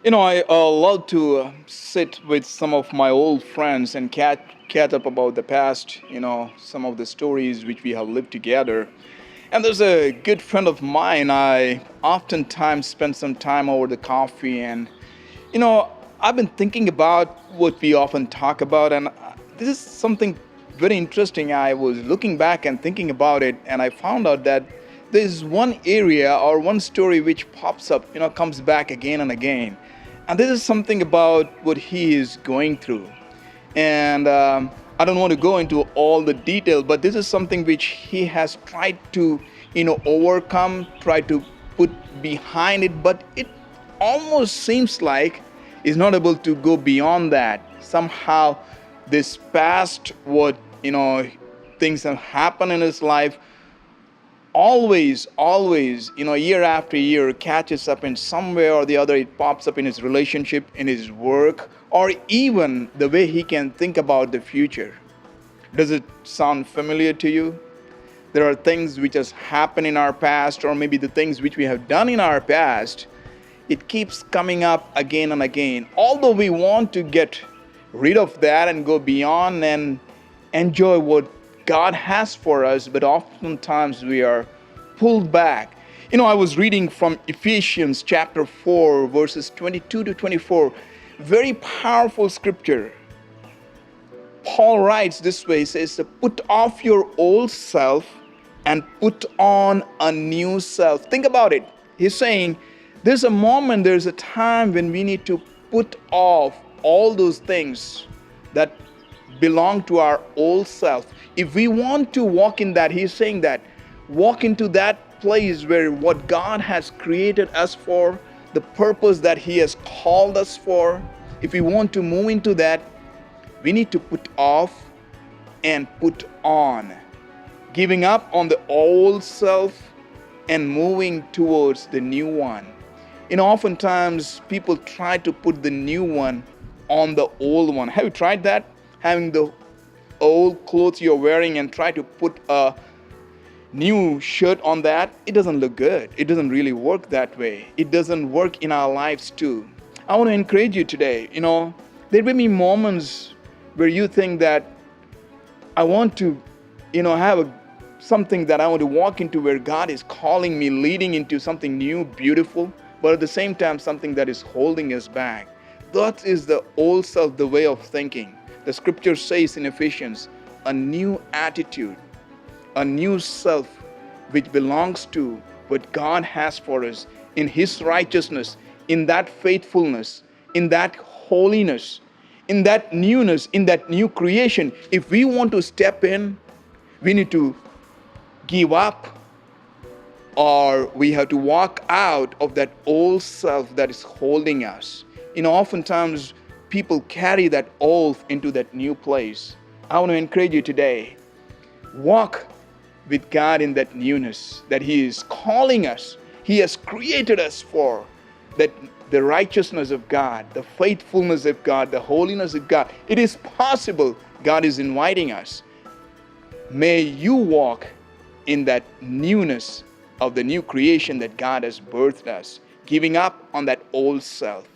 I love to sit with some of my old friends and catch up about the past, some of the stories which we have lived together. And there's a good friend of mine. I oftentimes spend some time over the coffee, and, you know, I've been thinking about what we often talk about, and this is something very interesting. I was looking back and thinking about it, and I found out that there's one area or one story which pops up, comes back again and again. And this is something about what he is going through. And I don't want to go into all the detail, but this is something which he has tried to, overcome, try to put behind it, but it almost seems like he's not able to go beyond that. Somehow, this past, what, things have happened in his life, always, year after year catches up in some way or the other. It pops up in his relationship, in his work, or even the way he can think about the future. Does it sound familiar to you? There are things which has happened in our past, or maybe the things which we have done in our past. It keeps coming up again and again. Although we want to get rid of that and go beyond and enjoy what God has for us, but oftentimes we are pulled back. I was reading from Ephesians chapter 4, verses 22 to 24. Very powerful scripture. Paul writes this way, he says, put off your old self and put on a new self. Think about it. He's saying there's a moment, there's a time when we need to put off all those things that belong to our old self. If we want to walk in that, he's saying that, walk into that place where what God has created us for, the purpose that he has called us for, if we want to move into that, we need to put off and put on. Giving up on the old self and moving towards the new one. Oftentimes people try to put the new one on the old one. Have you tried that? Having the old clothes you're wearing and try to put a new shirt on that, it doesn't look good. It doesn't really work that way. It doesn't work in our lives too. I want to encourage you today. There may be moments where you think that I want to, have something that I want to walk into where God is calling me, leading into something new, beautiful, but at the same time, something that is holding us back. That is the old self, the way of thinking. The scripture says in Ephesians, a new attitude, a new self which belongs to what God has for us in his righteousness, in that faithfulness, in that holiness, in that newness, in that new creation. If we want to step in, we need to give up, or we have to walk out of that old self that is holding us. Oftentimes people carry that old into that new place. I want to encourage you today, walk with God in that newness that he is calling us. He has created us for that, the righteousness of God, the faithfulness of God, the holiness of God. It is possible. God is inviting us. May you walk in that newness of the new creation that God has birthed us, giving up on that old self.